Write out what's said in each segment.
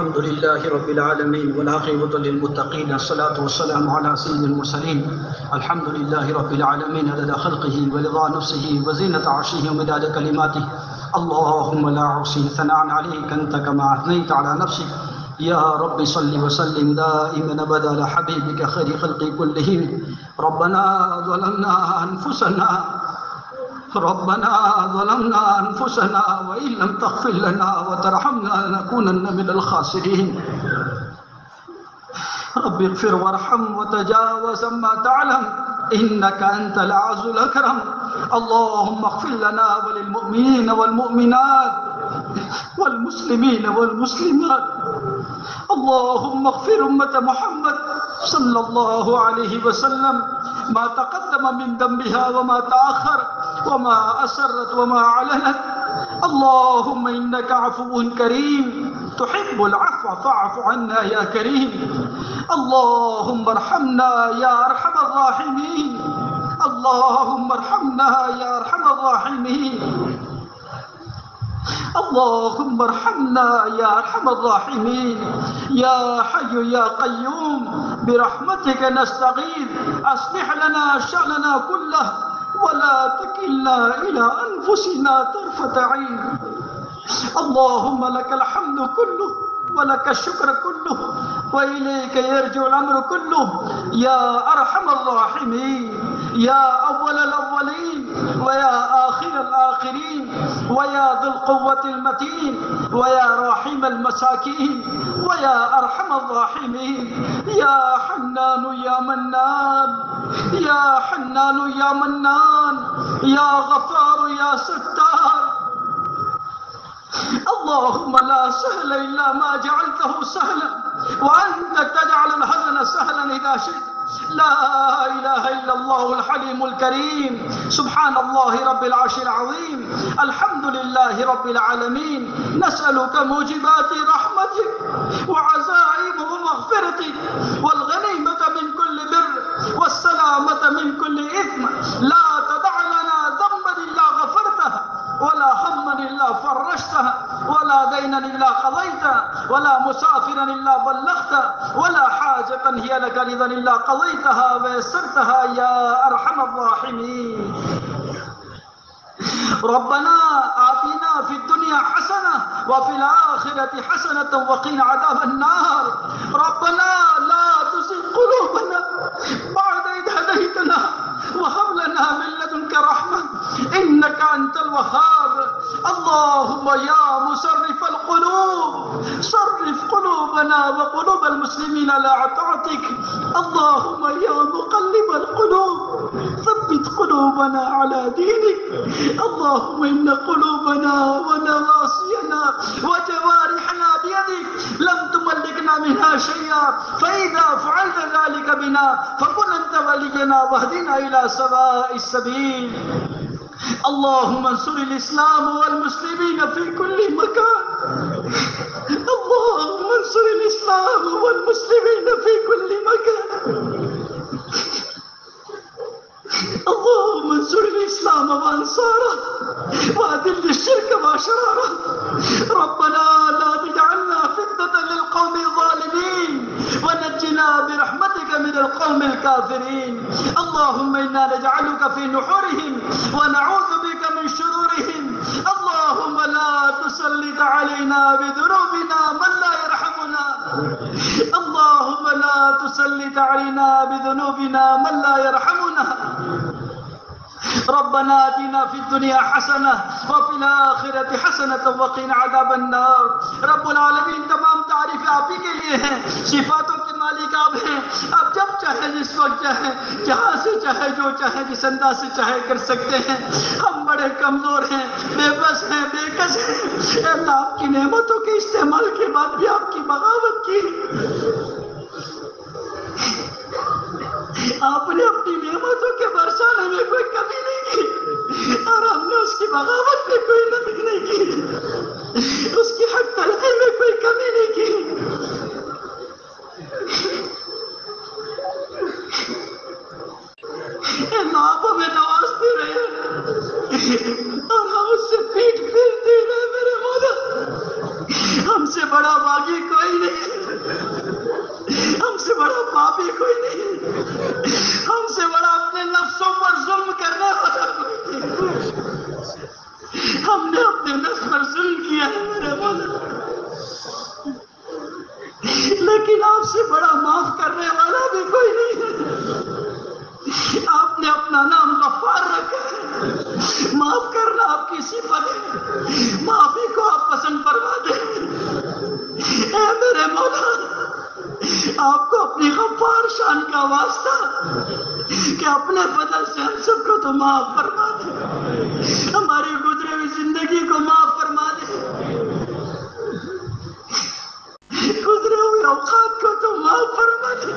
الحمد لله رب العالمين والعاقبة للمتقين الصلاة والسلام على سيد المرسلين. الحمد لله رب العالمين عدد خلقه ورضا نفسه وزينة عرشه ومداد كلماته. اللهم لا أحصي ثناء عليك أنت كما أثنيت على نفسك. يا رب صل وسلم دائما أبدا على حبيبك خير خلق كلهم. ربنا ظلمنا أنفسنا وإن لم تغفر لنا وترحمنا لنكونن من الخاسرين. رب اغفر وارحم وتجاوز ما تعلم إنك أنت الأعز الأكرم. اللهم اغفر لنا وللمؤمنين والمؤمنات والمسلمين والمسلمات. اللهم اغفر أمة محمد صلى الله عليه وسلم ما تقدم من ذنبها وما تأخر وما أسرت وما أعلنت. اللهم إنك عفو كريم تحب العفو فاعف عنا يا كريم. اللهم ارحمنا يا أرحم الراحمين. اللهم ارحمنا يا أرحم الراحمين. اللهم ارحمنا يا أرحم الراحمين. يا حي يا قيوم برحمتك نستغيث أصلح لنا شأننا كله ولا تكلنا إلى أنفسنا طرفة عين. اللهم لك الحمد كله ولك الشكر كله وإليك يرجع الأمر كله. يا أرحم الراحمين يا أول الأولين ويا آخر الآخرين ويا ذو القوة المتين ويا راحم المساكين ويا أرحم الراحمين. يا حنان يا منان يا حنان يا منان يا غفار يا ستار. اللهم لا سهل إلا ما جعلته سهلا وأنت تجعل الحزن سهلا إذا شئت. لا إله إلا الله الحليم الكريم. سبحان الله رب العرش العظيم. الحمد لله رب العالمين. نسألك موجبات رحمتك وعزائم مغفرتك والغنيمة من كل بر والسلامة من كل إثم. لا تدع لنا ذنبا إلا غفرتها ولا هما إلا فرجتها ولا دينا إلا قضيته ولا مسافرا إلا بلغته ولا حاجة هي لك رضا إلا قضيتها ويسرتها يا أرحم الراحمين. ربنا آتنا في الدنيا حسنة وفي الآخرة حسنة وقنا عذاب النار. ربنا لا تزغ قلوبنا بعد إذ هديتنا وهب لنا من لدنك رحمة إنك أنت الوهاب. اللهم يا مصرف القلوب صرف قلوبنا وقلوب المسلمين على طاعتك. اللهم يا مقلب القلوب ثبت قلوبنا على دينك. اللهم إن قلوبنا ونواصينا وجوارحنا بيدك لم تملكنا منها شيئا فإذا فعلت ذلك بنا فكن أنت ولينا واهدنا إلى سواء السبيل. اللهم انصر الإسلام والمسلمين في كل مكان. اللهم انصر الإسلام والمسلمين في كل مكان. اللهم انصر الإسلام وأنصاره وأذل الشرك وأشراره. ربنا لا تجعلنا فتنة للقوم الظالمين ونجنا برحمتك من القوم الكافرين. اللهم إنا نجعلك في نحورهم ونعوذ بك من شرورهم. اللهم لا تسلط علينا بذنوبنا من لا يرحمنا. اللهم لا تسلط علينا بذنوبنا من لا يرحمنا. ربنا آتنا في الدنيا حسنة وفي الآخرة حسنة وقنا عذاب النار. رب العالمین تمام تعریفیں آپ ہی کے لیے ہیں. صفاتوں کے مالک آپ ہیں. آپ جب چاہے جس وقت چاہے جہاں سے چاہے جو چاہے جس انداز سے چاہے کر سکتے ہیں. ہم بڑے کمزور ہیں بے بس ہیں بے کس ہیں. اللہ آپ کی نعمتوں کے استعمال کے بعد بھی آپ کی بغاوت کی. آپ نے اپنی نعمتوں کے برسانے میں کوئی کمی نہیں کی اور ہم نے اس کی بغاوت میں کوئی نمی نہیں کی. اس کی حق تلقی میں کوئی کمی نہیں کی. آپ ہمیں نوازتے رہے اور ہم اس سے پیٹ پھیرتے رہے. میرے مولا ہم سے بڑا باغی کوئی نہیں. ہم سے بڑا اپنے نفسوں پر ظلم کرنے والا کوئی نہیں۔ ہم نے اپنے نفس پر ظلم کیا ہے میرے مولا، لیکن آپ سے بڑا معاف کرنے والا بھی کوئی نہیں ہے۔ آپ نے اپنا نام غفار رکھا ہے، معاف کرنا آپ کی صفت ہے، معافی کو آپ پسند فرما دیں۔ اے میرے مولا، آپ کو اپنی غفار شان کا واسطہ کہ اپنے فضل سے ہم سب کو تو معاف فرما دے، ہماری گزری ہوئی زندگی کو معاف فرما دے، گزرے ہوئے اوقات کو تو معاف فرما دے،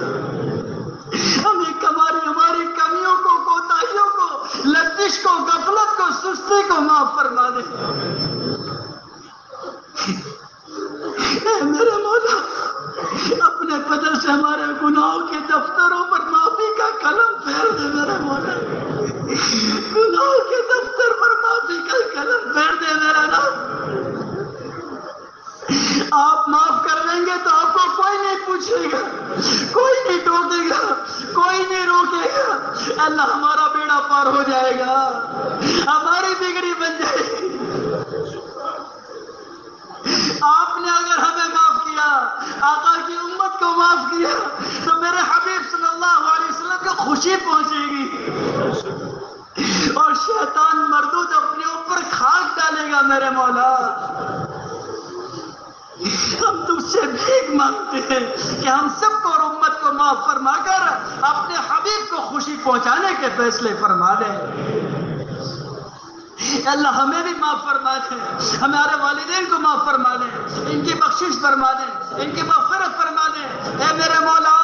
ہماری کمیوں کو، کوتاہیوں کو، لغزش کو، غفلت کو، سستی کو معاف فرما دے۔ اے میرے مولا، اپنے فضل سے ہمارے گناہوں کے دفتروں پر معافی کا قلم پھیر دے میرے مولا، گناہوں کے دفتر پر معافی کا قلم پھیر دے میرا رب۔ آپ معاف کر دیں گے تو آپ کو کوئی نہیں پوچھے گا، کوئی نہیں ٹوکے گا، کوئی نہیں روکے گا، اللہ ہمارا بیڑا پار ہو جائے گا، ہماری بگڑی بن جائے گی۔ آپ نے اگر ہمیں معاف کیا، آقا کی امت کو معاف کیا، تو میرے حبیب صلی اللہ علیہ وسلم کو خوشی پہنچے گی، اور شیطان مردود اپنے اوپر خاک ڈالے گا میرے مولا۔ ہم تجھ سے بھیک مانگتے ہیں کہ ہم سب کو اور امت کو معاف فرما کر اپنے حبیب کو خوشی پہنچانے کے فیصلے فرما دیں۔ اللہ ہمیں بھی معاف فرما دیں، ہمارے والدین کو معاف فرما دیں، ان کی بخشش فرما دیں، ان کی مغفرت فرما دیں۔ اے میرے مولا،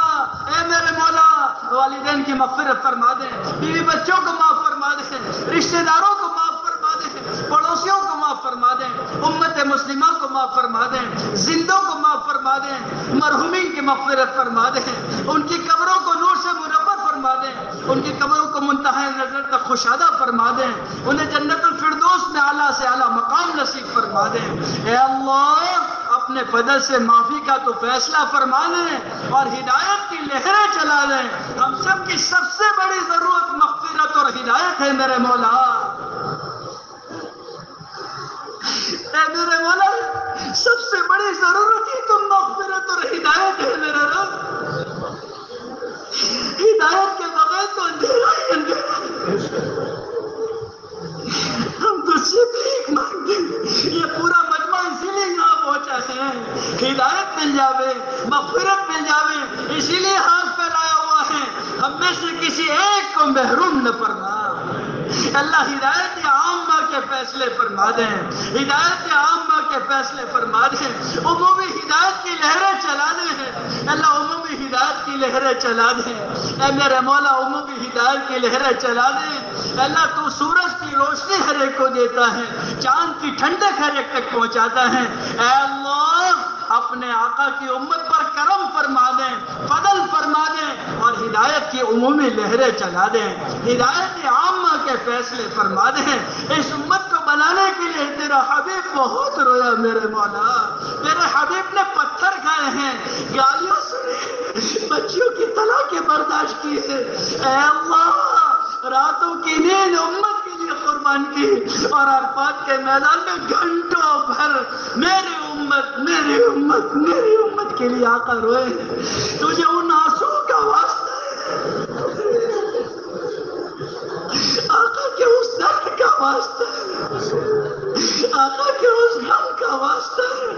اے میرے مولا، والدین کی مغفرت فرما دیں، بیوی بچوں کو معاف فرما دیں، رشتہ داروں کو معاف فرما دیں، پڑوسیوں کو معاف فرما دیں، امت مسلمہ کو معاف فرما دیں، زندوں کو معاف فرما دیں، مرحومین کی مغفرت فرما دیں، ان کی قبروں کو نور سے منور فرما دیں، ان کی قبروں کو منتہی نظر تک خوشادہ فرما دیں، انہیں جنت الفردوس میں اعلیٰ سے اعلیٰ مقام نصیب فرما دیں۔ اے اللہ، اپنے فضل سے معافی کا تو فیصلہ فرما دیں اور ہدایت کی لہریں چلا دیں۔ ہم سب کی سب سے بڑی ضرورت مغفرت اور ہدایت ہے میرے مولا۔ اے میرے مولا، سب سے بڑی ضرورت ہی تو مغفرت اور ہدایت ہے میرے رب۔ ہدایت کے بغیر تو اندھیرا ہی اندھیرا ہے۔ ہم تجھ سے بھیک مانگتے ہیں، یہ پورا مجمع اسی لیے یہاں پہنچا ہے، ہدایت مل جاوے، مغفرت مل جاوے، اسی لیے ہاتھ پھیلایا ہوا ہے، ہم میں سے کسی ایک کو محروم نہ فرما۔ اللہ ہدایت عامہ کے فیصلے فرما دیں، ہدایت عامہ کے فیصلے فرما دیں، عمومی ہدایت کی لہریں چلا دیں، اللہ عمومی ہدایت کی لہریں چلا دیں۔ اے میرے مولا، عمومی ہدایت کی لہریں چلا دیں۔ اللہ تو سورج کی روشنی ہر ایک کو دیتا ہے، چاند کی ٹھنڈک ہر ایک تک پہنچاتا ہے۔ اے اللہ، اپنے آقا کی امت پر کرم فرما دیں، فضل فرما دیں اور ہدایت کی عمومی لہریں چلا دیں، ہدایت عامہ کے فیصلے فرما دیں۔ اس امت کو بنانے کے لیے تیرا حبیب بہت رویا میرے مولا، تیرے حبیب نے پتھر کھائے ہیں، گالیاں سنی، بچیوں کی طلاقیں برداشت کی ہے۔ اے اللہ، راتوں کی نیند امت کے لیے قربان کی، اور عرفات کے میدان میں گھنٹوں بھر میری امت، میری امت، میری امت کے لیے آقا روئے۔ تجھے ان آنسو کا واسطہ ہے، آقا کے اس درد کا واسطہ ہے، آقا کے اس غم کا واسطہ ہے۔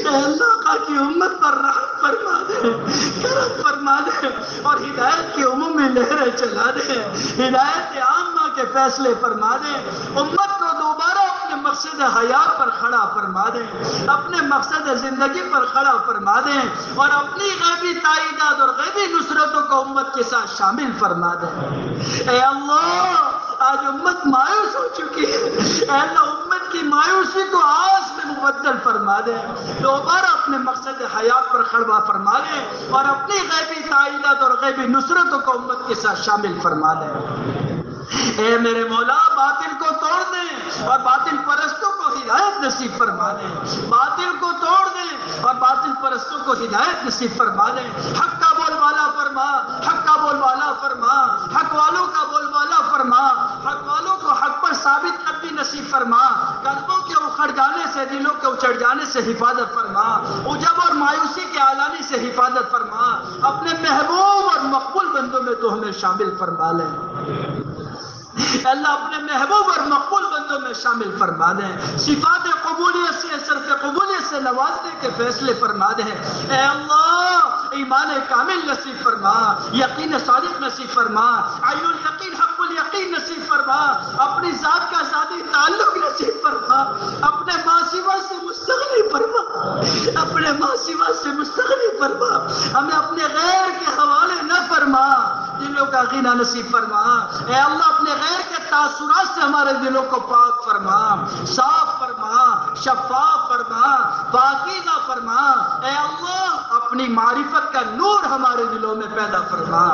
اے اللہ، آقا کی امت پر رحم فرما دے، کرم فرما دے اور ہدایت کی عمومی لہریں چلا دے، ہدایت عامہ کے فیصلے فرما دے، امت کو دوبارہ اپنے مقصد حیات پر کھڑا فرما دے، اپنے مقصد زندگی پر کھڑا فرما دے اور اپنی غیبی تائیدات اور غیبی نصرتوں کو امت کے ساتھ شامل فرما دے۔ اے اللہ، آج امت مایوس ہو چکی ہے، اے اللہ امت کی مایوسی کو آس میں مبدل فرما دے، دوبارہ اپنے مقصد حیات پر کھڑا فرما دے اور اپنی غیبی تائیدات اور غیبی نصرتوں کو امت کے ساتھ شامل فرما دے۔ اے میرے مولا، باطل کو توڑ دیں اور باطل پرستوں کو ہدایت نصیب فرما دیں، باطل کو توڑ دیں اور باطل پرستوں کو ہدایت نصیب فرما دیں، حق کا بول بالا فرما, حق کا بول بالا فرما, حق والوں کا بول بالا فرما, حق والوں کو حق پر ثابت قدمی نصیب فرما, قلبوں کے اکھڑ جانے سے, دلوں کے اچڑ جانے سے حفاظت فرما, عجب اور مایوسی کے اعلانی سے حفاظت فرما, اپنے محبوب اور مقبول بندوں میں تو ہمیں شامل فرما لے. اللہ اپنے محبوب اور مقبول بندوں میں شامل فرما دیں. صفات قبولیت سے, شرط قبولیت سے نوازنے کے فیصلے فرما دیں. اے اللہ ایمان کامل نصیب فرما, یقین صادق نصیب فرما, عین الیقین حق الیقین نصیب فرما, اپنی ذات کا ذاتی تعلق نصیب فرما, اپنے ماں سوا سے مستغنی فرما, اپنے ماں سوا سے مستغنی فرما, ہمیں اپنے غیر کے حوالے نہ فرما, دلوں کا غنا نصیب فرما. اے اللہ اپنے غیر کے تاثرات سے ہمارے دلوں کو پاک فرما, صاف فرما, شفاف فرما, پاکیزہ فرما. اے اللہ اپنی معرفت کا نور ہمارے دلوں میں پیدا فرما.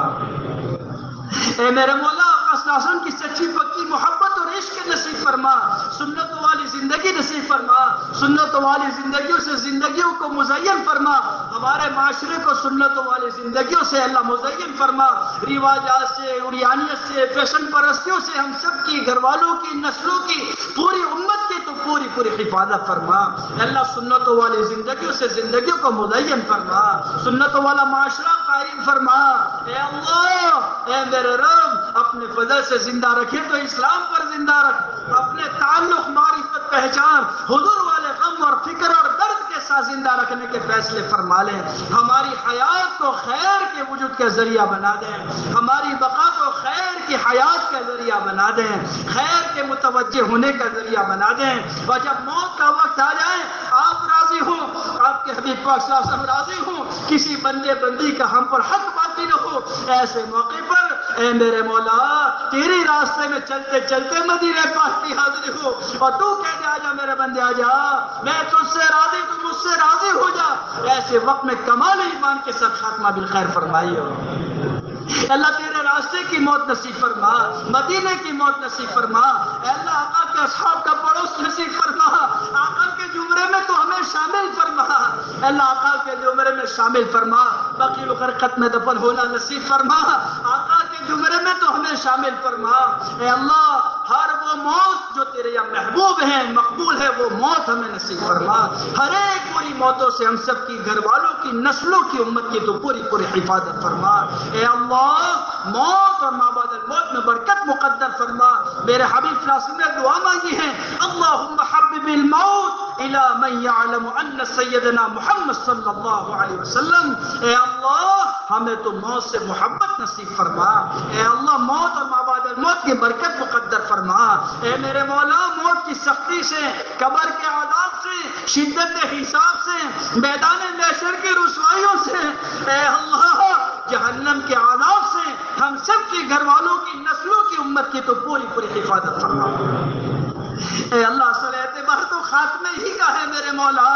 اے میرے مولا آقا صلی اللہ علیہ وسلم کی سچی پکی محبت اور عشق نصیب فرما, سنت والی زندگی نصیب فرما, سنت والی زندگیوں سے زندگیوں کو مزین فرما, ہمارے معاشرے کو سنت والی زندگیوں سے اللہ مزین فرما, رواجات سے, عریانیت سے, فیشن پرستیوں سے ہم سب کی, گھر والوں کی, نسلوں کی, پوری امت کی تو پوری حفاظت فرما. اللہ سنت والی زندگیوں سے زندگیوں کو مزین فرما, سنت والا معاشرہ قائم فرما. اے اللہ اے میرے رب اپنے فضل سے زندہ رکھے تو اسلام پر زندہ رکھ, اپنے تعلق معرفت پہچان حضور والے غم اور فکر اور درد کے ساتھ زندہ رکھنے کے فیصلے فرما لیں. ہماری حیات کو خیر کے وجود کا ذریعہ بنا دیں, ہماری بقا کو خیر کی حیات کا ذریعہ بنا دیں, خیر کے متوجہ ہونے کا ذریعہ بنا دیں. اور جب موت کا وقت آ جائے آپ راضی ہوں, آپ کے حبیب پاک صلی اللہ علیہ وسلم راضی ہوں, کسی بندے بندی کا ہم پر حق باقی نہ ہو. ایسے موقع پر اے میرے مولا تیری راستے میں چلتے چلتے مدینے پاک کی حاضری ہو اور تو کہتے آ جا میرے بندے آ جا, میں تجھ سے راضی, تو مجھ سے راضی ہو جا. ایسے وقت میں کمال ایمان کے ساتھ خاتمہ بالخیر فرمائی ہو. اللہ تیرے راستے کی موت نصیب فرما, مدینے کی موت نصیب فرما. اے اللہ آقا کے اصحاب کا پڑوس نصیب فرما, آقا کے زمرے میں تو ہمیں شامل فرما. اے اللہ آقا کے زمرے میں شامل فرما, بقیع الغرقد میں دفن ہونا نصیب فرما, آقا کے زمرے میں تو ہمیں شامل فرما. اے اللہ ہر وہ موت جو تیرے یا محبوب ہیں, مقبول ہے, وہ موت ہمیں نصیب فرما. ہر ایک بری موتوں سے ہم سب کی, گھر والوں کی, نسلوں کی, امت کی تو پوری حفاظت فرما. اے اللہ موت اور ما بعد الموت میں برکت مقدر فرما. میرے حبیب صلی اللہ علیہ وسلم نے دعا مانگی ہے, اللہم حبب الموت الى من يعلم ان سیدنا محمد صلی اللہ علیہ وسلم. اے اللہ ہمیں تو موت سے محبت نصیب فرما. اے اللہ موت اور ما بعد الموت کی برکت مقدر فرما. اے میرے مولا موت کی سختی سے, قبر کے عذاب سے, شدت حساب سے, میدان محشر کی رسوائیوں سے, اے اللہ جہنم کے عذاب سے ہم سب کے گھر والوں کی, نسلوں کی, امت کی تو پوری حفاظت فرما. اے اللہ اصل اعتبار تو خاتمے ہی کا ہے میرے مولا.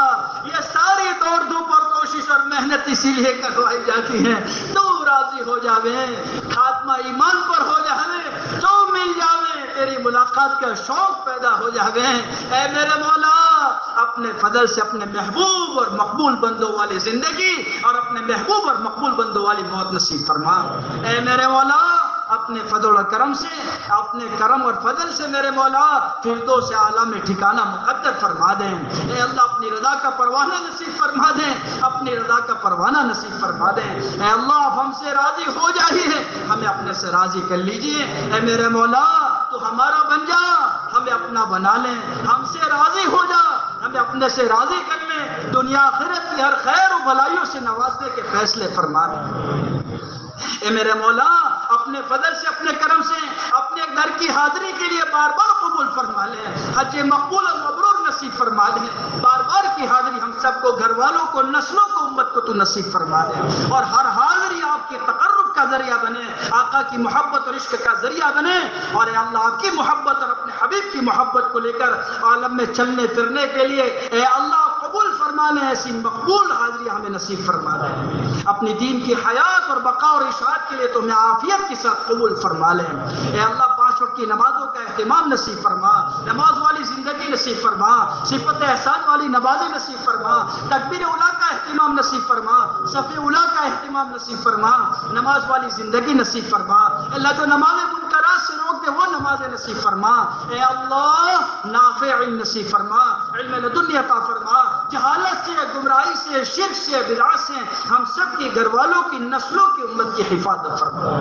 یہ ساری دوڑ دھوپ اور کوشش اور محنت اسی لیے کروائی جاتی ہے تو راضی ہو جاوے, خاتمہ ایمان پر ہو جاوے, تو مل جاوے, تیری ملاقات کا شوق پیدا ہو جاوے. اے میرے مولا اپنے فضل سے اپنے محبوب اور مقبول بندوں والی زندگی اور اپنے محبوب اور مقبول بندوں والی موت نصیب فرما. اے میرے مولا اپنے فضل و کرم سے, اپنے کرم اور فضل سے میرے مولا فردوس اعلیٰ میں ٹھکانہ مقدر فرما دیں. اے اللہ اپنی رضا کا پروانہ نصیب فرما دیں, اپنی رضا کا پروانہ نصیب فرما دیں. اے اللہ اب ہم سے راضی ہو جائیے, ہمیں اپنے سے راضی کر لیجئے. اے میرے مولا تو ہمارا بن جا, ہمیں اپنا بنا لیں, ہم سے راضی ہو جا, ہمیں اپنے سے راضی کر لیں. دنیا آخرت کی ہر خیر و بھلائیوں سے نوازنے کے فیصلے فرما دیں. اے میرے مولا اپنے فضل سے, اپنے کرم سے, اپنے گھر کی حاضری کے لیے بار بار قبول فرما لیں. حج مقبول اور مبرور نصیب فرما دیں. بار بار کی حاضری ہم سب کو, گھر والوں کو, نسلوں کو, امت کو تو نصیب فرما دیں. اور ہر حاضری آپ کے تقرب کا ذریعہ بنے, آقا کی محبت اور عشق کا ذریعہ بنے. اور اے اللہ آپ کی محبت اور اپنے حبیب کی محبت کو لے کر عالم میں چلنے پھرنے کے لیے اے اللہ قبول فرما لیں. ایسی مقبول حاضری ہمیں نصیب فرما دیں. اپنی دین کی حیات اور بقا اور اشاعت کے لیے تو میں عافیت کے ساتھ قبول فرما لیں. اے اللہ 5 5 وقت کی نمازوں کا اہتمام نصیب فرما، نماز والی زندگی نصیب فرما، صفت احسان والی نمازیں نصیب فرما، تکبیر اولیٰ کا اہتمام نصیب فرما، صف اولیٰ کا اہتمام نصیب فرما، نماز والی زندگی نصیب فرما۔ اللہ جو نماز منکرات سے روک دے وہ نماز نصیب فرما۔ اے اللہ نافع علم نصیب فرما، علم لدنی عطا فرما، جہالت سے، گمراہی سے، شرک سے، بدعات سے ہم سب کے گھر والوں کی، نسلوں کی، امت کی حفاظت فرما۔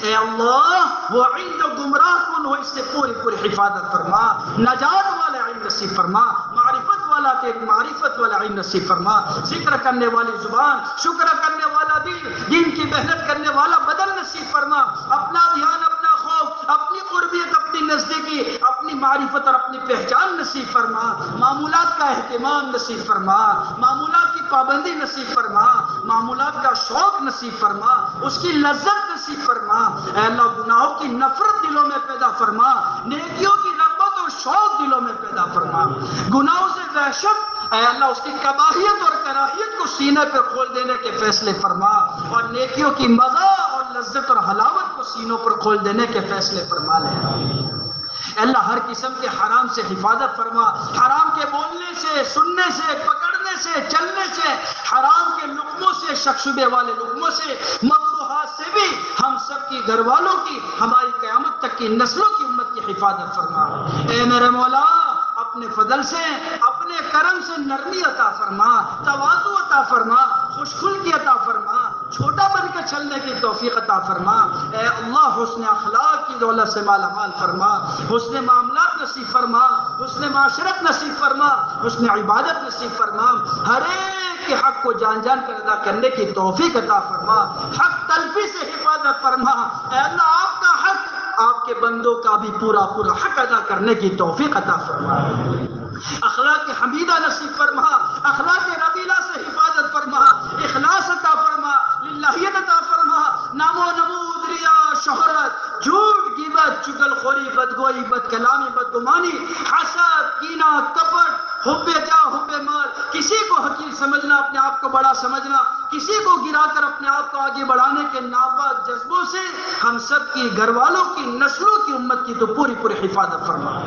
اے اللہ وہ علم جو گمراہ کن ہو اس سے پوری پوری حفاظت فرما، نجات والا علم نصیب فرما، معرفت والا تیری معرفت والا علم نصیب فرما، ذکر کرنے والی زبان، شکر کرنے والا دل، دین کی محنت کرنے والا بدن نصیب فرما، اپنا دھیان، اپنا خوف، اپنی قربیت، اپنی نزدیکی، اپنی معرفت اور اپنی پہچان نصیب فرما، معمولات کا اہتمام نصیب فرما، معمولات کی پابندی نصیب فرما، معمولات کا شوق نصیب فرما، اس کی لذت نصیب فرما۔ اے اللہ گناہوں کی نفرت دلوں میں پیدا فرما، نیکیوں کی رغبت اور شوق دلوں میں پیدا فرما، گناہوں سے وحشت، اے اللہ اس کی کراہیت اور کراہیت کو سینے پہ کھول دینے کے فیصلے فرما، اور نیکیوں کی مزہ اور لذت اور حلاوت کو سینوں پر کھول دینے کے فیصلے فرما لے۔ اے اللہ ہر قسم کے حرام سے حفاظت فرما، حرام کے بولنے سے، سننے سے، پکڑنے سے، چلنے سے، حرام کے لقموں سے، شکشبے والے لقموں سے، مکروہات سے بھی ہم سب کی گھر والوں کی، ہماری قیامت تک کی نسلوں کی، امت کی حفاظت فرما۔ اے میرے مولا اپنے فضل سے، اپنے کرم سے نرمی عطا فرما، تواضع عطا فرما، خوشخلقی عطا فرما، چھوٹا بن کے چلنے کی توفیق عطا فرما۔ اے اللہ حسن اخلاق کی دولت سے مالا مال فرما، حسن معاملات نصیب فرما، حسن معاشرت نصیب فرما، حسن عبادت نصیب فرما، ہر ایک کے حق کو جان جان کر ادا کرنے کی توفیق عطا فرما، حق تلفی سے حفاظت فرما۔ اے اللہ آپ کا حق، آپ کے بندوں کا بھی پورا پورا حق ادا کرنے کی توفیق عطا فرما، اخلاق حمیدہ نصیب فرما، اخلاق رضیلہ سے حفاظت فرما، اخلاص عطا فرما، للہیت عطا فرما، نام و نمود، ریا، شہرت، جھوٹ، غیبت، چغل خوری، بدگوئی، بد کلامی، بدگمانی، حسد، کینہ، کپٹ، حب جاہ، حب مال، کسی کو حقیر سمجھنا، اپنے آپ کو بڑا سمجھنا، کسی کو گرا کر اپنے آپ کو آگے بڑھانے کے ناپاک جذبوں سے ہم سب کی، گھر والوں کی، نسلوں کی، امت کی تو پوری پوری حفاظت فرما۔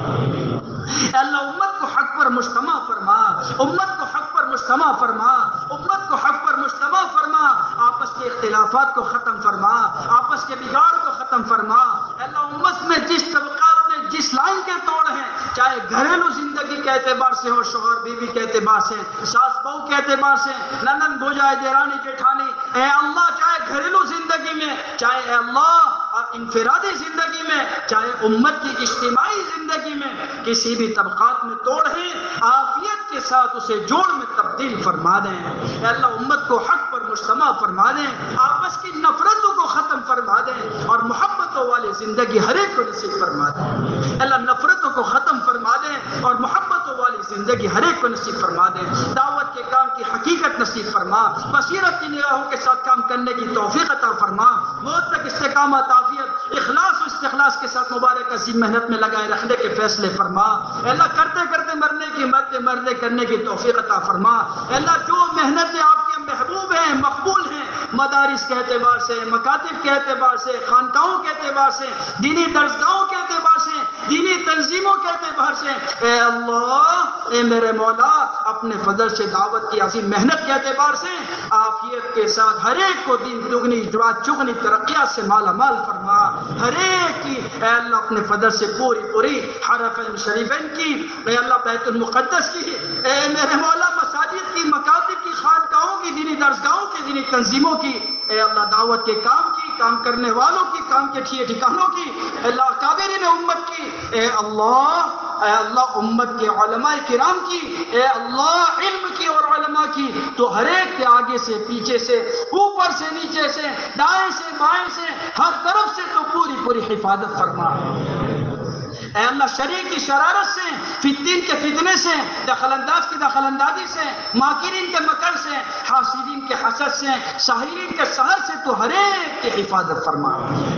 اے اللہ امت کو حق پر مجتمع فرما، امت کو حق پر مجتمع فرما، امت کو حق پر مجتمع فرما، آپس کے اختلافات کو ختم فرما، آپس کے بگاڑ کو ختم فرما۔ اے اللہ امت میں جس طبقات میں جس لائن کے توڑ ہیں، چاہے گھریلو زندگی کے اعتبار سے ہو، شوہر بیوی کے اعتبار سے، ساس بہو کے اعتبار سے، نند بھوجائے، دیرانی جیٹھانی، اے اللہ چاہے گھریلو زندگی میں، چاہے اے اللہ انفرادی زندگی میں، چاہے امت کی اجتماعی زندگی میں، کسی بھی طبقات میں توڑ ہے، عافیت کے ساتھ اسے جوڑ میں تبدیل فرما دیں۔ اے اللہ امت کو حق پر مجتمع فرما دیں، آپس کی نفرتوں کو ختم فرما دیں، اور محبتوں والی زندگی ہر ایک کو نصیب فرما دیں۔ اے اللہ نفرتوں کو ختم فرما دیں اور محبتوں والی زندگی ہر ایک کو نصیب فرما دیں۔ دعوت کے کام کی حقیقت نصیب فرما، بصیرت کی نگاہوں کے ساتھ کام کرنے کی توفیق عطا فرما، موت تک استقامت، عافیت، اخلاص و استخلاص کے ساتھ مبارک عظیم محنت میں لگائے رکھنے کے فیصلے فرما۔ اے اللہ کرتے کرتے مرنے کی، مرتے مرنے کرنے کی توفیق عطا فرما۔ اے اللہ جو محنتیں آپ کے محبوب ہیں، مقبول ہیں، مدارس کے اعتبار سے، مکاتب کے اعتبار سے، خانقاہوں کے اعتبار سے، دینی درسگاہوں کے اعتبار سے، دینی تنظیموں کے اعتبار سے، اے اللہ اے میرے مولا اپنے فضل سے دعوت کی عظیم محنت کے اعتبار سے عافیت کے ساتھ ہر ایک کو دین دگنی چگنی ترقیات سے مالا مال فرما، ہر ایک کی اے اللہ اپنے فضل سے پوری پوری حرمین شریفین کی، اے اللہ بیت المقدس کی، اے میرے مولا مساجد کی، مکاتب کی، خانقاہوں کی، دینی درسگاہوں کی، دینی تنظیموں کی، اے اللہ دعوت کے کام کی، کام کرنے والوں کی، کام کے ٹھکانوں کی، اے اللہ اکابرین امت کی، اے اللہ امت کے علماء کرام کی، اے اللہ علم کی اور علماء کی، تو ہر ایک کے آگے سے، پیچھے سے، اوپر سے، نیچے سے، دائیں سے، بائیں سے، ہر طرف سے تو پوری پوری حفاظت فرما۔ اے اللہ شرع کی شرارت سے، فتین کے فتنے سے، دخل انداز کی دخل اندازی سے، ماکرین کے مکر سے، حاسدین کے حسد سے، ساحرین کے سحر سے تو ہر ایک کی حفاظت فرما۔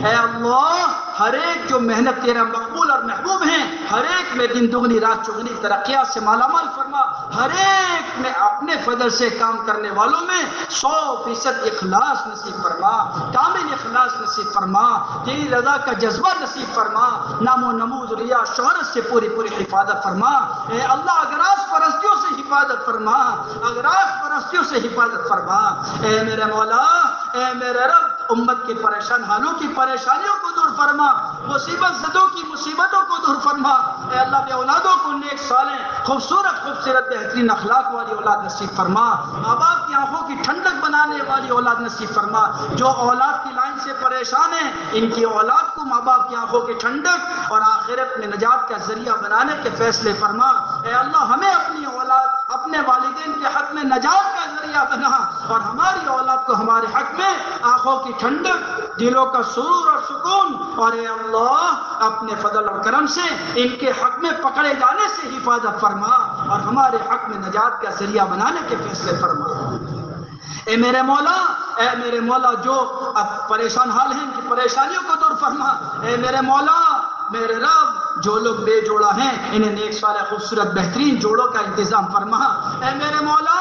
اے اللہ ہر ایک جو محنت تیرا مقبول اور محبوب ہیں ہر ایک میں دن دگنی رات چگنی ترقیات سے مالا مال فرما، ہر ایک میں اپنے فضل سے کام کرنے والوں میں 100% اخلاص نصیب فرما، کامل اخلاص نصیب فرما، تیری رضا کا جذبہ نصیب فرما، نام و نمود ریا شہرت سے پوری حفاظت فرما۔ اے اللہ اغراض پرستیوں سے حفاظت فرما، اغراض پرستیوں سے حفاظت فرما۔ اے میرے مولا، اے میرے رب، امت کے پریشان حالوں کی پریشانیوں کو دور فرما، مصیبت زدوں کی مصیبتوں کو دور فرما۔ اے اللہ بے اولادوں کو نیک صالح خوبصورت بہترین اخلاق والی اولاد نصیب فرما، ماں باپ کی آنکھوں کی ٹھنڈک بنانے والی اولاد نصیب فرما۔ جو اولاد کی لائن سے پریشان ہیں ان کی اولاد کو ماں باپ کی آنکھوں کی ٹھنڈک اور آخرت میں نجات کا ذریعہ بنانے کے فیصلے فرما۔ اے اللہ ہمیں اپنی اولاد اپنے والدین کے حق میں نجات کا ذریعہ بنا، اور ہماری اولاد کو ہمارے حق میں آنکھوں کی ٹھنڈک، دلوں کا سرور اور سکون، اور اے اللہ اپنے فضل اور کرم سے ان کے حق میں پکڑے جانے سے حفاظت فرما، اور ہمارے حق میں نجات کا ذریعہ بنانے کے فیصلے فرما۔ اے میرے مولا جو اب پریشان حال ہیں ان کی پریشانیوں کو دور فرما۔ اے میرے مولا، میرے رب، جو لوگ بے جوڑا ہیں انہیں نیک صالح خوبصورت بہترین جوڑوں کا انتظام فرما۔ اے میرے مولا،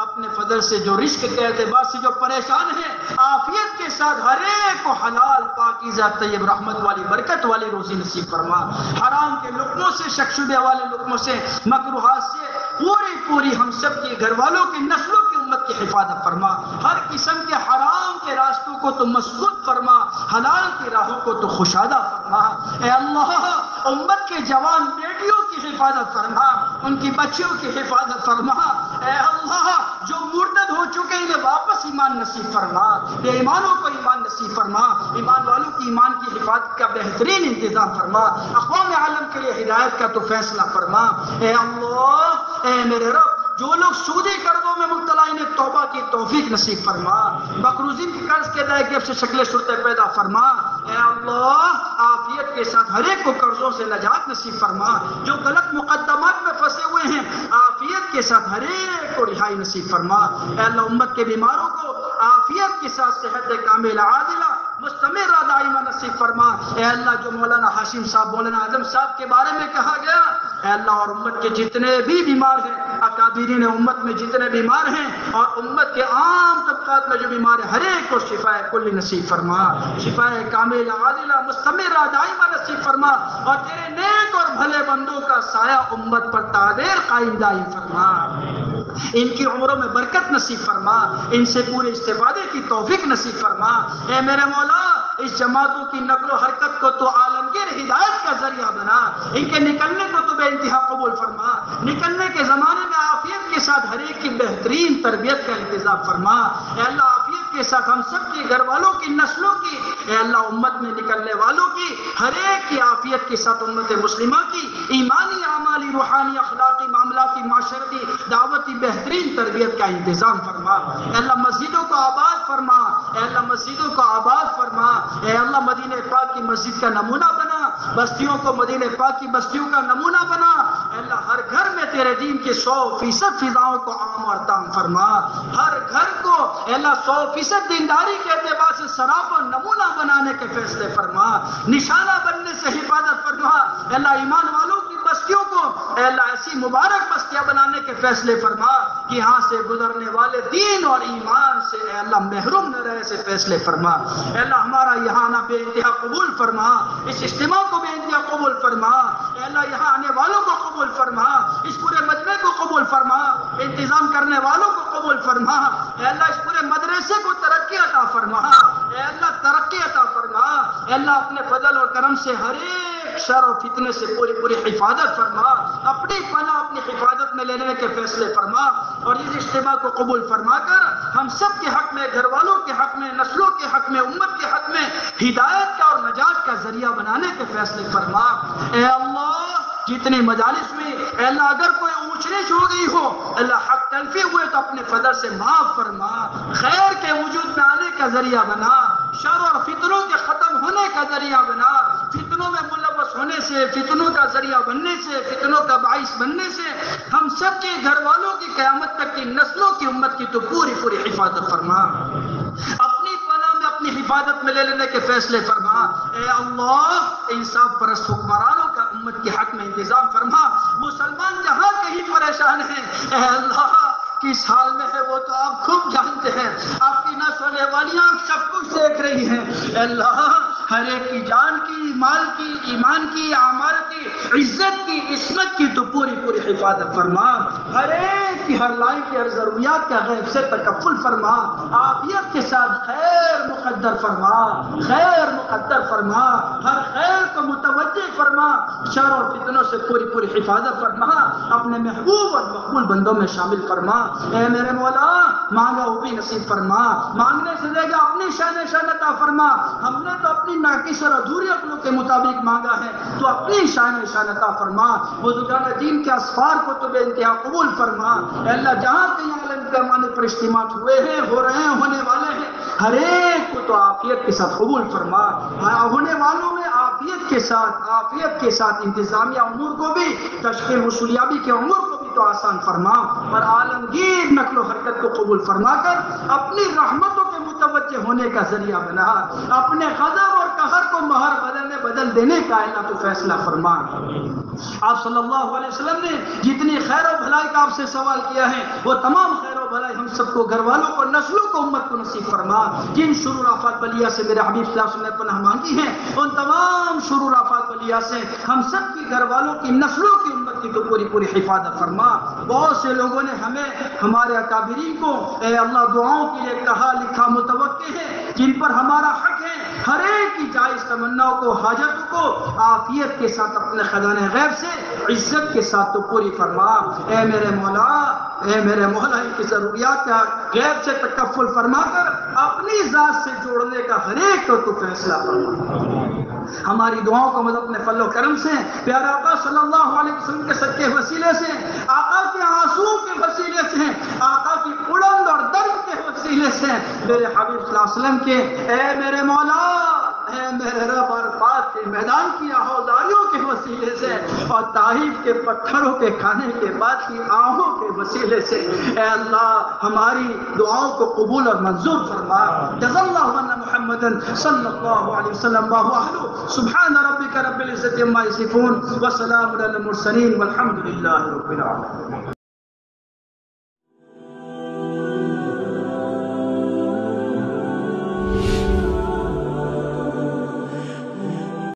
اپنے فضل سے جو رزق کے اعتبار سے جو پریشان ہیں عافیت کے ساتھ ہر ایک کو حلال پاکیزہ طیب رحمت والی برکت والی روزی نصیب فرما۔ حرام کے لقموں سے، شکشبے والے لقموں سے، مکروہات سے پوری ہم سب کی گھر والوں کی نسلوں کی امت کی حفاظت فرما۔ ہر قسم کے حرام کے راستوں کو تو مسدود فرما، حلال کی راہوں کو تو خوشادہ فرما۔ اے اللہ امت کے جوان بیٹیوں کی حفاظت فرما، ان کی بچیوں کی حفاظت فرما۔ اے اللہ جو مرتد ہو چکے انہیں واپس ایمان نصیب فرما، بے ایمانوں کو ایمان نصیب فرما، ایمان والوں کی ایمان کی حفاظت کا بہترین انتظام فرما، اقوام عالم کے لیے ہدایت کا تو فیصلہ فرما۔ اے اللہ، اے میرے رب، جو لوگ سودی قرضوں میں مبتلا انہیں توبہ کی توفیق نصیب فرما، مقروضین کی قرض کے دائیں گیب سے شکل صورتیں پیدا فرما۔ اے اللہ عافیت کے ساتھ ہر ایک کو قرضوں سے نجات نصیب فرما، جو غلط مقدمات میں پھنسے ہوئے ہیں عافیت کے ساتھ ہر ایک کو رہائی نصیب فرما۔ اے اللہ امت کے بیماروں کو عافیت کے ساتھ صحت کامل عاجلہ مستمرہ دائمہ نصیب فرما۔ اے اللہ جو مولانا ہاشم صاحب، مولانا اعظم صاحب کے بارے میں کہا گیا، اے اللہ اور امت کے جتنے بھی بیمار ہیں، اکابرین امت میں جتنے بیمار ہیں اور امت کے عام طبقات میں جو بیمار ہیں، ہر ایک کو شفاء کلی نصیب فرما، شفاء کامل عاجلہ مستمرہ دائمہ نصیب فرما، اور تیرے نیک اور بھلے بندوں کا سایہ امت پر تعدیر قائم دائم فرما۔ ان کی عمروں میں برکت نصیب فرما، ان سے پورے استفادے کی توفیق نصیب فرما۔ اے میرے مولا، اس جماعتوں کی نقل و حرکت کو تو عالمگیر ہدایت کا ذریعہ بنا، ان کے نکلنے کو تو بے انتہا قبول فرما، نکلنے کے زمانے میں عافیت کے ساتھ ہر ایک کی بہترین تربیت کا انتظام فرما۔ اے اللہ عافیت کے ساتھ ہم سب کے گھر والوں کی نسلوں کی، اے اللہ امت میں نکلنے والوں کی ہر ایک کی عافیت کے ساتھ امت مسلمہ کی ایمانی، اعمالی، روحانی، اخلاقی، معاملاتی، معاشرتی، دعوتی بہترین تربیت کا انتظام فرما۔ اے اللہ مسجدوں کو آباد فرما، اے اللہ مسجدوں کو آباد فرما، اے اللہ مدینہ پاک کی مسجد کا نمونہ بنا، بستیوں کو مدینہ پاک کی بستیوں کا نمونہ بنا۔ اے اللہ ہر گھر میں تیرے دین کی 100% فضاؤں کو عام اور تام فرما، ہر گھر کو اے اللہ 100% دینداری کے اعتبار سے سراپا نمونہ بنانے کے فیصلے فرما، نشانہ بننے سے حفاظت فرما۔ اے اللہ ایمان والوں کی بستیوں کو اے اللہ ایسی مبارک بستیاں بنانے کے فیصلے فرما کہ یہاں سے گزرنے والے دین اور ایمان سے اے اللہ محروم نہ رہے سے فیصلے فرما۔ اے اللہ ہمارا یہاں آنا بے انتہا قبول فرما، اس اجتماع کو بے انتہا قبول فرما۔ اے اللہ یہاں آنے والوں کو قبول فرما، اس پورے مجمع کو قبول فرما، انتظام کرنے والوں کو قبول فرما۔ اے اللہ اس پورے مدرسے کو ترقی عطا فرما، اے اللہ ترقی عطا فرما۔ اے اللہ اپنے فضل اور کرم سے ہر ایک شر و فتنے سے پوری حفاظت فرما، اپنی پناہ اپنی حفاظت میں لینے کے فیصلے فرما، اور اس اجتماع کو قبول فرما کر ہم سب کے حق میں، گھر والوں کے حق میں، نسلوں کے حق میں، امت کے حق میں ہدایت کا اور نجات کا ذریعہ بنانے کے فیصلے فرما۔ اے اللہ جتنے مجالس میں اے اللہ اگر کوئی اونچ نیچ ہو گئی ہو، اللہ حق تلفی ہوئے تو اپنے فضل سے معاف فرما، خیر کے وجود میں آنے کا ذریعہ بنا، شر اور فتنوں کے ختم ہونے کا ذریعہ بنا، فتنوں میں ملوث ہونے سے، فتنوں کا ذریعہ بننے سے، فتنوں کا باعث بننے سے ہم سب کے گھر والوں کی قیامت تک کی نسلوں کی امت کی تو پوری حفاظت فرما، اپنی پناہ میں اپنی حفاظت میں لے لینے کے فیصلے فرما۔ اے اللہ انصاف پرست حکمرانوں کا امت کے حق میں انتظام فرما. مسلمان جہاں کہیں پریشان ہیں اے اللہ کس حال میں ہے وہ تو آپ خوب جانتے ہیں. آپ کی نہ سونے والیاں سب کچھ دیکھ رہی ہیں. اے اللہ ہر ایک کی جان کی، مال کی، ایمان کی، اعمال کی، عزت کی، عصمت کی تو پوری پوری حفاظت فرما. ہر ایک کی ہر لائن کی، ہر ضروریات کا غیب سے تکفل فرما. عافیت کے ساتھ خیر مقدر فرما، خیر مقدر فرما. ہر خیر کو متوجہ فرما. شر اور فتنوں سے پوری پوری حفاظت فرما. اپنے محبوب اور مقبول بندوں میں شامل فرما. اے میرے مولا مانگا وہ بھی نصیب فرما. مانگنے سے دے گا اپنی شان عطا فرما. ہم نے تو اپنی ناقص اور ادھوری عقلوں کے مطابق مانگا ہے، تو اپنی شان عطا فرما. بزرگان دین کے اسفار کو تو بے انتہا قبول فرما. اے اللہ جہاں کہیں عالم پیمانے پر اجتماعات ہوئے ہیں، ہو رہے ہیں، ہونے والے ہیں، ہر ایک کو تو عافیت کے ساتھ قبول فرما. ہونے والوں میں عافیت کے ساتھ انتظامیہ امور کو بھی، تشکیل وصولیابی کے امور کو بھی تو آسان فرما. اور عالمگیر نقل و حرکت کو قبول فرما کر اپنی رحمتوں کے متوجہ ہونے کا ذریعہ بنا. اپنے غضب اور قہر کو مہر بدل دینے کا اللہ تو فیصلہ فرما. آپ صلی اللہ علیہ وسلم نے جتنی خیر و بھلائی کا آپ سے سوال کیا ہے وہ تمام خیر و بھلائی ہم سب کو، گھر والوں کو، نسلوں کو، امت کو نصیب فرما. جن شرور آفات بلیا سے میرے حبیب صلی اللہ علیہ وسلم نے پناہ مانگی ہے، ان تمام شرور آفات بلیا سے ہم سب کی، گھر والوں کی، نسلوں کی، امت کی تو پوری پوری حفاظت فرما. بہت سے لوگوں نے ہمیں، ہمارے اکابرین کو اے اللہ دعاؤں کے لیے کہا لکھا متوقع ہے، جن پر ہمارا حق ہے. ہر ایک کی جائز تمناؤں کو، حاجتوں کو عافیت کے ساتھ اپنے خزانہ غیب سے عزت کے ساتھ تو پوری فرما. اے میرے مولا ان کی ضروریات کا غیب سے تکفل فرما کر اپنی ذات سے جوڑنے کا ہر ایک کو تو فیصلہ فرما. ہماری دعاؤں کو مدد اپنے فضل و کرم سے، پیارے آقا صلی اللہ علیہ وسلم کے صدقے وسیلے سے، آقا کے آنسو کے وسیلے سے، آقا کی بلند اور درد کے وسیلے سے، میرے حبیب صلی اللہ علیہ وسلم کے اے میرے مولا، اے میرے رب، عرفات کے میدان کی آہوازاریوں کے وسیلے سے اور طائف کے پتھروں کے کھانے کے بعد کی آہوں کے وسیلے سے اے اللہ ہماری دعاؤں کو قبول اور منظور فرما. جزا اللہ عنا محمدا صلی اللہ علیہ وسلم واہلہ. سبحان ربک رب العزة عما یصفون وسلام علی المرسلین والحمد للہ رب العالمین.